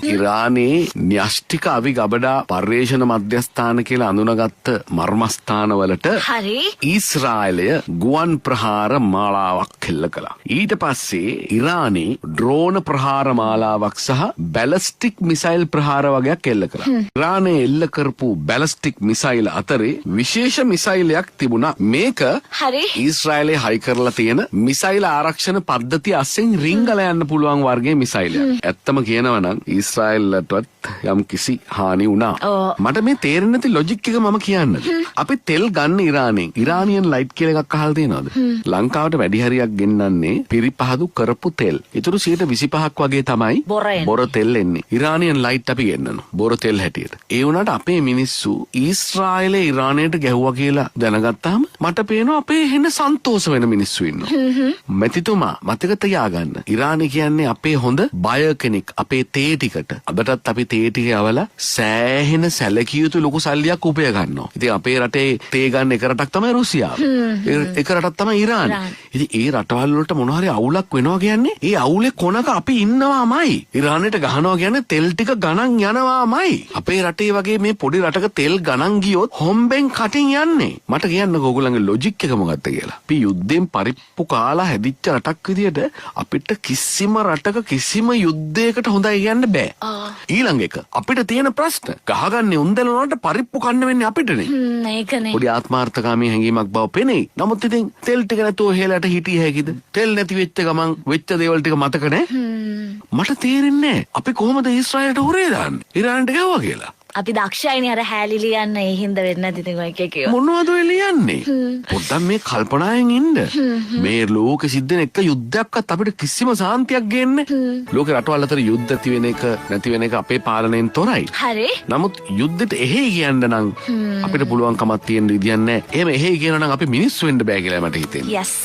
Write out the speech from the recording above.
ඉරානයේ න්‍යෂ්ටික අවි ගබඩා පර්යේෂණ මධ්‍යස්ථාන කියලා අඳුනගත්ත මර්මස්ථානවලට හරි. ඊශ්‍රායලය ගුවන් ප්‍රහාර මාලාවක් කෙල්ල කළා. ඊට පස්සේ ඉරානයේ ඩ්‍රෝන ප්‍රහාර මාලාවක් සහ බැලස්ටික් මිසයිල් ප්‍රහාර වගේක් එල්ල කළා. ඉරානයේ එල්ල කරපු බැලස්ටික් මිසයිල් අතරේ විශේෂ මිසයිලයක් තිබුණා. මේක හරි. ඊශ්‍රායලයේ හයි කරලා තියෙන මිසයිල් ආරක්ෂණ පද්ධතිය අස්සෙන් රිංගලා යන්න පුළුවන් වර්ගයේ මිසයිලයක්. ඇත්තම කියනවා නම් ඊශ්‍රායලටවත් යම් කිසි හානි වුණා. මට මේ තේරෙන්නේ නැති ලොජික් එක මම කියන්නද. අපි තෙල් ගන්න ඉරානයෙන්. ඉරානියන් ලයිට් කියලා එකක් අහලා තියෙනවද? ලංකාවට වැඩි හරියක් ගෙන්නන්නේ පිරිපහදු කරපු තෙල්. ඒතරු 125ක් වගේ තමයි බොර තෙල් එන්නේ. ඉරානියන් ලයිට් අපි ගෙන්නනවා. බොර තෙල් හැටියට. ඒ වුණාට අපේ මිනිස්සු ඊශ්‍රායලේ ඉරානයට ගැහුවා කියලා දැනගත්තාම මට පේනවා අපේ හෙන සන්තෝෂ වෙන මිනිස්සු ඉන්නවා. මැතිතුමා මතක තියාගන්න. ඉරානය කියන්නේ අපේ හොඳ බය කෙනෙක්. අපේ තේ ටිකට. අදටත් අපි තේ ටික යවලා සෑහෙන සැලකිය යුතු ලොකු සල්ලියක් උපය ගන්නවා. ඉතින් අපේ රටේ තේ ගන්න එක රටක් තමයි රුසියාව. එක රටක් තමයි ඉරාන. ඉතින් ඒ රටවල් වලට මොනවා හරි අවුලක් වෙනවා කියන්නේ ඒ අවුලේ කොනක අපි ඉන්නවාමයි. ඉරානයට ගහනවා කියන්නේ තෙල් ටික ගණන් යනවාමයි. අපේ රටේ වගේ මේ පොඩි රටක තෙල් ගණන් ගියොත් හොම්බෙන් කටින් යන්නේ. මට කියන්නකෝ ඕගොල්ලන්ගේ ලොජික් එක මොකක්ද කියලා. අපි යුද්ධෙන් පරිප්පු කාලා හැදිච්ච රටක් විදියට අපිට කිසිම රටක කිසිම යුද්ධයකට හොඳයි කියන්න බෑ. ඊළඟ එක අපිට තියෙන ප්‍රශ්න ගහගන්නේ උන්දැල වලට පරිප්පු කන්න වෙන්නේ අපිටනේ. ඒකනේ. පොඩි ආත්මාර්ථකාමී හැඟීමක් බව පෙනේ. නමුත් ඉතින් තෙල් ටික නැතුව හේලට හිටිය හැකිද? තෙල් නැති වෙච්ච ගමන් වෙච්ච දේවල් ටික මතක නැහැ. මට තේරෙන්නේ අපි කොහොමද ඊශ්‍රායලට හොරේ දාන්නේ? ඉරානට ගැව්වා කියලා. අපි දක්ෂයිනේ අර හැලි ලියන්න ඒ හින්දා වෙන්නේ නැති ඉතින් ඔය එක එක. මොනවද ඔය ලියන්නේ? පොඩ්ඩක් මේ කල්පනායෙන් ඉන්න. මේ ලෝකෙ සිද්ධ වෙන එක යුද්ධයක්වත් අපිට කිසිම සාන්තියක් ගේන්නේ. ලෝකේ රටවල් අතර යුද්ධ ඇති වෙන එක නැති වෙන එක අපේ පාලනයෙන් තොරයි. හරි. නමුත් යුද්ධෙට එහෙයි කියන්න නම් අපිට පුළුවන් කමක් තියෙන විදියක් නැහැ. එහෙම එහෙයි කියනවා නම් අපි මිනිස්සු වෙන්න බෑ කියලා මට හිතෙනවා. yes.